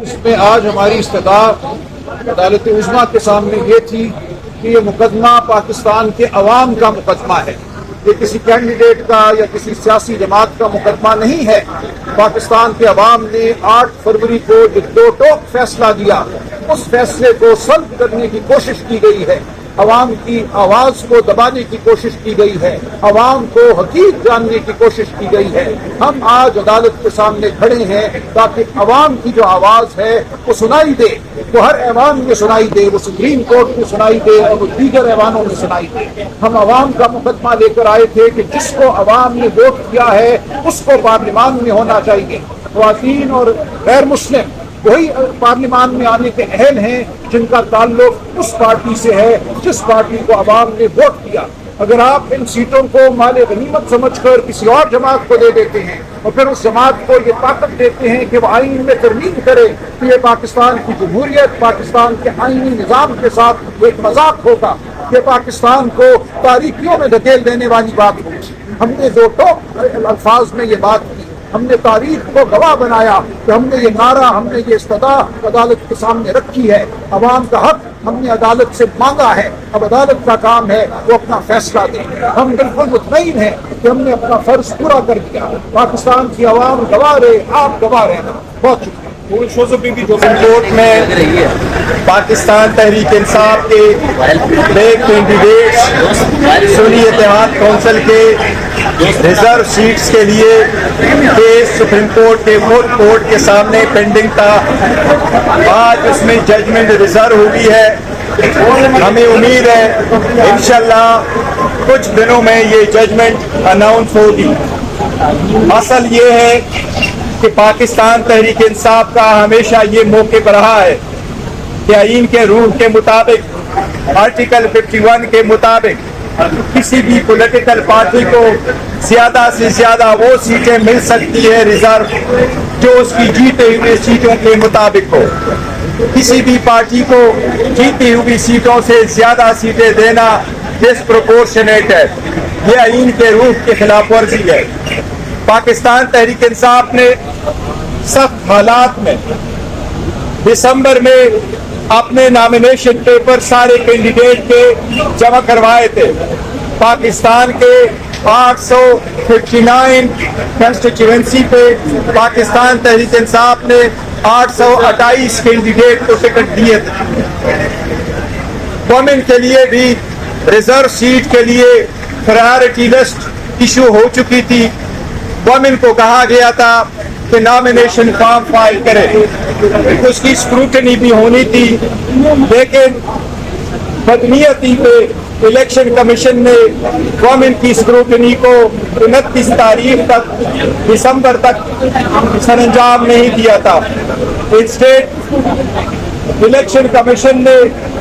اس میں آج ہماری استدعا عدالت عظمیٰ کے سامنے یہ تھی کہ یہ مقدمہ پاکستان کے عوام کا مقدمہ ہے، یہ کسی کینڈیڈیٹ کا یا کسی سیاسی جماعت کا مقدمہ نہیں ہے۔ پاکستان کے عوام نے 8 فروری کو جو دو ٹوک فیصلہ دیا، اس فیصلے کو سلب کرنے کی کوشش کی گئی ہے، عوام کی آواز کو دبانے کی کوشش کی گئی ہے، عوام کو حقیقت جاننے کی کوشش کی گئی ہے۔ ہم آج عدالت کے سامنے کھڑے ہیں تاکہ عوام کی جو آواز ہے وہ سنائی دے، وہ ہر ایوان میں سنائی دے، وہ سپریم کورٹ میں سنائی دے اور وہ دیگر ایوانوں میں سنائی دے۔ ہم عوام کا مقدمہ لے کر آئے تھے کہ جس کو عوام نے ووٹ کیا ہے اس کو پارلیمان میں ہونا چاہیے۔ خواتین اور غیر مسلم وہی پارلیمان میں آنے کے اہل ہیں جن کا تعلق اس پارٹی سے ہے جس پارٹی کو عوام نے ووٹ کیا۔ اگر آپ ان سیٹوں کو مال غنیمت سمجھ کر کسی اور جماعت کو دے دیتے ہیں اور پھر اس جماعت کو یہ طاقت دیتے ہیں کہ وہ آئین میں ترمیم کرے تو یہ پاکستان کی جمہوریت، پاکستان کے آئینی نظام کے ساتھ ایک مذاق ہوگا، یہ پاکستان کو تاریکیوں میں دھکیل دینے والی بات ہوگی۔ ہم نے دو ٹوک الفاظ میں یہ بات کی، ہم نے تاریخ کو گواہ بنایا کہ ہم نے یہ نعرہ، ہم نے یہ استدعا عدالت کے سامنے رکھی ہے۔ عوام کا حق ہم نے عدالت سے مانگا ہے، اب عدالت کا کام ہے وہ اپنا فیصلہ دے۔ ہم بالکل مطمئن ہیں کہ ہم نے اپنا فرض پورا کر دیا۔ پاکستان کی عوام گواہ رہے، آپ گواہ رہنا۔ بہت شکریہ۔ سپریم کورٹ میں پاکستان تحریک انصاف کے ایک کینڈیڈیٹ سنی اتحاد کونسل کے ریزرو سیٹس کے لیے کیس سپریم کورٹ کے فل کورٹ کے سامنے پینڈنگ تھا۔ آج اس میں ججمنٹ ریزرو ہوئی ہے۔ ہمیں امید ہے انشاءاللہ کچھ دنوں میں یہ ججمنٹ اناؤنس ہوگی۔ اصل یہ ہے کہ پاکستان تحریک انصاف کا ہمیشہ یہ موقف رہا ہے کہ آئین کے رول کے مطابق، آرٹیکل 51 کے مطابق کسی بھی پولیٹیکل پارٹی کو زیادہ سے زیادہ وہ سیٹیں مل سکتی ہے ریزرو جو اس کی جیتے ہوئے سیٹوں کے مطابق ہو۔ کسی بھی پارٹی کو جیتی ہوئی سیٹوں سے زیادہ سیٹیں دینا ڈسپروپورشنیٹ ہے، یہ آئین کے رول کے خلاف ورزی ہے۔ پاکستان تحریک انصاف نے سخت حالات میں دسمبر میں اپنے نامینیشن پیپر سارے کینڈیڈیٹ کے جمع کروائے تھے۔ پاکستان کے 859 کنسٹیچوئنسی پہ پاکستان تحریک انصاف نے 828 کینڈیڈیٹ کو ٹکٹ دیے تھے۔ وومن کے لیے بھی ریزرو سیٹ کے لیے پرائیورٹی لسٹ ایشو ہو چکی تھی۔ وومن کو کہا گیا تھا کہ نامینیشن فارم فائل کرے، اس کی اسکروٹنی بھی ہونی تھی، لیکن بدنیتی پہ الیکشن کمیشن نے وومن کی اسکروٹنی کو 29 تاریخ تک دسمبر تک سر انجام نہیں دیا تھا۔ اسٹیٹ الیکشن کمیشن نے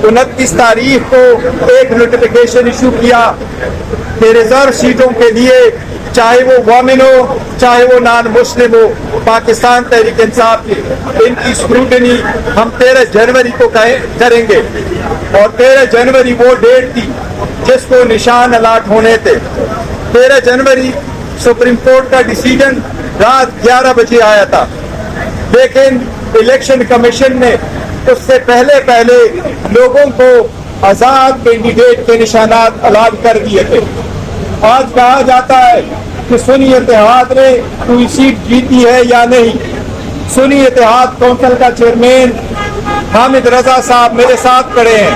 29 تاریخ کو ایک نوٹیفیکیشن ایشو کیا کہ ریزرو سیٹوں کے لیے چاہے وہ وومن ہو چاہے وہ نان مسلم ہو، پاکستان تحریک انصاف کی ان کی اسکروٹنی ہم 13 جنوری کو کریں گے، اور 13 جنوری وہ ڈیٹ تھی جس کو نشان الاٹ ہونے تھے۔ 13 جنوری سپریم کورٹ کا ڈیسیجن رات 11 بجے آیا تھا، لیکن الیکشن کمیشن نے اس سے پہلے لوگوں کو آزاد کینڈیڈیٹ کے نشانات الاٹ کر دیے تھے۔ آج کہا جاتا ہے کہ سنی اتحاد نے کوئی سیٹ جیتی ہے یا نہیں۔ سنی اتحاد کونسل کا چیئرمین حامد رضا صاحب میرے ساتھ کھڑے ہیں،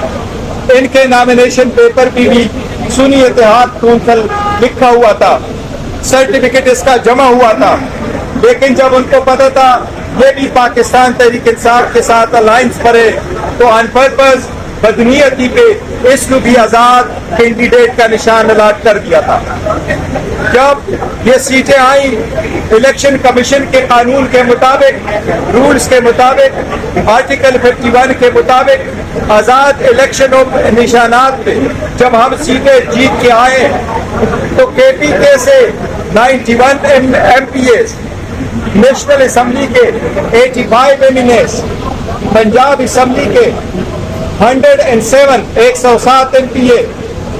ان کے نامینیشن پیپر بھی سنی اتحاد کونسل لکھا ہوا تھا، سرٹیفکیٹ اس کا جمع ہوا تھا، لیکن جب ان کو پتا تھا یہ بھی پاکستان تحریک انصاف کے ساتھ الائنس پر ہے تو آن پرپز بدنیتی پہ اس کو بھی آزاد کینڈیڈیٹ کا نشان الاٹ کر دیا تھا۔ جب یہ سیٹیں آئیں الیکشن کمیشن کے قانون کے مطابق، رولز کے مطابق، آرٹیکل 51 کے مطابق آزاد الیکشن نشانات پہ جب ہم سیٹیں جیت کے آئے تو کے پی کے سے 91 M P As, national assembly کے 85 M N As, Punjab assembly کے 107 ایم پی اے،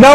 9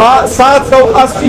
780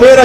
13